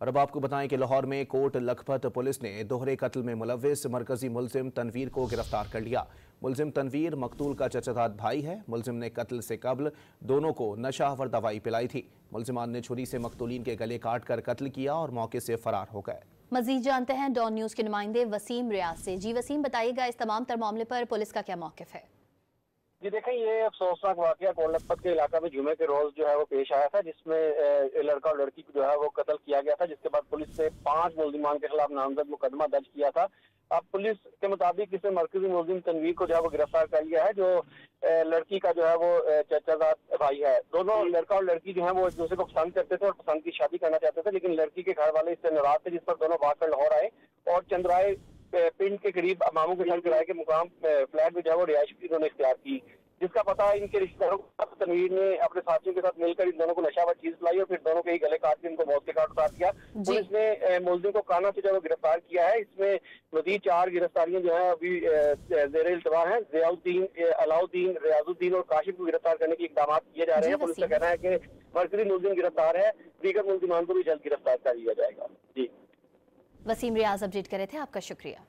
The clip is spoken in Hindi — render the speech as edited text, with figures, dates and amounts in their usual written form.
और अब आपको बताएं कि लाहौर में कोट लखपत पुलिस ने दोहरे कत्ल में मुलव्विस मरकजी मुलजिम तनवीर को गिरफ्तार कर लिया। मुलजिम तनवीर मकतूल का चचाजाद भाई है। मुलजिम ने कत्ल से कबल दोनों को नशावर दवाई पिलाई थी। मुलजिमान ने छुरी से मकतूलीन के गले काट कर कत्ल किया और मौके से फरार हो गए। मजीद जानते हैं डॉन न्यूज के नुमाइंदे वसीम रियाज से। जी वसीम, बताइएगा इस तमाम तर मामले पर पुलिस का क्या मौक़िफ़ है? जी देखें, ये अफसोसनाक वाकया कोट लखपत के इलाका में जुमे के रोज जो है वो पेश आया था, जिसमें लड़का और लड़की को जो है वो कत्ल किया गया था, जिसके बाद पुलिस ने 5 मुलजिमान के खिलाफ नामजद मुकदमा दर्ज किया था। अब पुलिस के मुताबिक इसे मरकजी मुलजिम तनवीर को जो है वो गिरफ्तार कर लिया है, जो लड़की का जो है वो चचाजाद भाई है। दोनों लड़का और लड़की जो है वो एक दूसरे को पसंद करते थे और पसंद की शादी करना चाहते थे, लेकिन लड़की के घर वाले इससे नाराज थे, जिस पर दोनों भागकर लाहौर आए और चंद्राए पिंड के करीब मामू के घर किराए के मुकाम फ्लैट में जो है वो रिहाइश भी इन्होंने इख्तियार की, जिसका पता इनके रिश्तेदारों को तनवीर ने अपने साथियों के साथ मिलकर इन दोनों को नशावर चीज पिलाई और फिर दोनों के ही गले काट के इनको मौत के घाट उतार दिया। पुलिस ने मुलजिम को काना से जो गिरफ्तार किया है। इसमें मजीद 4 गिरफ्तारियां जो है अभी जेर इल्तवा है। जियाउद्दीन, अलाउद्दीन, रियाजुद्दीन और काशिफ को गिरफ्तार करने के इकदाम किए जा रहे हैं। पुलिस का कहना है कि मरकजी मुलजिम गिरफ्तार है, दीगर मुलजिमान को भी जल्द गिरफ्तार कर लिया जाएगा। जी वसीम रियाज अपडेट कर रहे थे, आपका शुक्रिया।